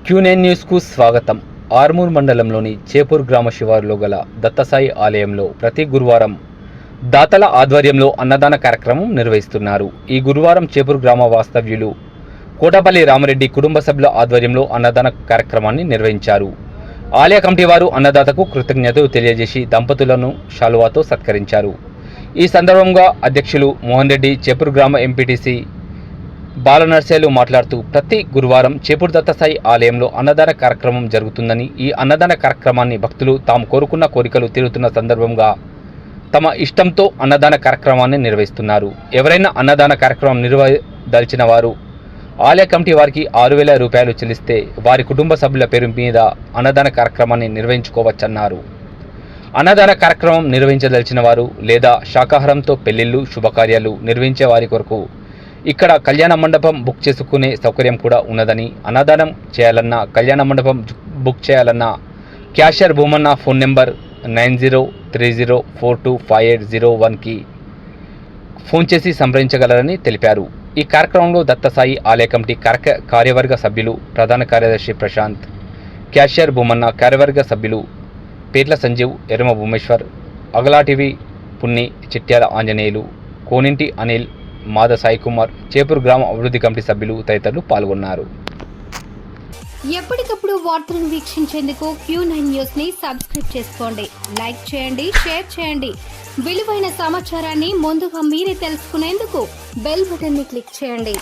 Q9 న్యూస్కు స్వాగతం. ఆర్మూర్ మండలంలోని చేపూర్ గ్రామ శివారులో గల దత్తసాయి ఆలయంలో ప్రతి గురువారం దాతల ఆధ్వర్యంలో అన్నదాన కార్యక్రమం నిర్వహిస్తున్నారు. ఈ గురువారం చేపూర్ గ్రామ వాస్తవ్యులు కోటపల్లి రామరెడ్డి కుటుంబ సభ్యుల ఆధ్వర్యంలో అన్నదాన కార్యక్రమాన్ని నిర్వహించారు. ఆలయ కమిటీ వారు అన్నదాతకు కృతజ్ఞతలు తెలియజేసి దంపతులను శాలువాతో సత్కరించారు. ఈ సందర్భంగా అధ్యక్షులు మోహన్ రెడ్డి, చేపూర్ గ్రామ ఎంపీటీసీ బాలనర్సేలు మాట్లాడుతూ ప్రతి గురువారం చేపూర్ దత్తసాయి ఆలయంలో అన్నదాన కార్యక్రమం జరుగుతుందని, ఈ అన్నదాన కార్యక్రమాన్ని భక్తులు తాము కోరుకున్న కోరికలు తీరుతున్న సందర్భంగా తమ ఇష్టంతో అన్నదాన కార్యక్రమాన్ని నిర్వహిస్తున్నారు. ఎవరైనా అన్నదాన కార్యక్రమం నిర్వహించదలిచిన వారు ఆలయ కమిటీ వారికి 6,000 రూపాయలు చెల్లిస్తే వారి కుటుంబ సభ్యుల పేరు మీద అన్నదాన కార్యక్రమాన్ని నిర్వహించుకోవచ్చన్నారు. అన్నదాన కార్యక్రమం నిర్వహించదలిచిన వారు లేదా శాకాహారంతో పెళ్లిళ్లు, శుభకార్యాలు నిర్వహించే వారి కొరకు ఇక్కడ కళ్యాణ మండపం బుక్ చేసుకునే సౌకర్యం కూడా ఉన్నదని, అన్నదానం చేయాలన్నా, కళ్యాణ మండపం బుక్ చేయాలన్నా క్యాషియర్ భూమన్న ఫోన్ నెంబర్ 9030425801కి ఫోన్ చేసి సంప్రదించగలరని తెలిపారు. ఈ కార్యక్రమంలో దత్తసాయి ఆలయ కమిటీ కార్యవర్గ సభ్యులు, ప్రధాన కార్యదర్శి ప్రశాంత్, క్యాషియర్ భూమన్న, కార్యవర్గ సభ్యులు పేట్ల సంజీవ్, ఎర్రమ భూమేశ్వర్, అగలాటివి పున్ని, చిట్యాల ఆంజనేయులు, కోనింటి అనిల్, మాద సాయి కుమార్, చేపూర్ గ్రామ అభివృద్ధి కమిటీ సభ్యులు తదితరులు పాల్గొన్నారు. ఎప్పటికప్పుడు వార్తలను వీక్షించేందుకు Q9 న్యూస్ ని సబ్స్క్రైబ్ చేసుకోండి, లైక్ చేయండి, షేర్ చేయండి. విలువైన సమాచారాన్ని ముందుగా మీరే తెలుసుకునేందుకు బెల్ బటన్ ని క్లిక్ చేయండి.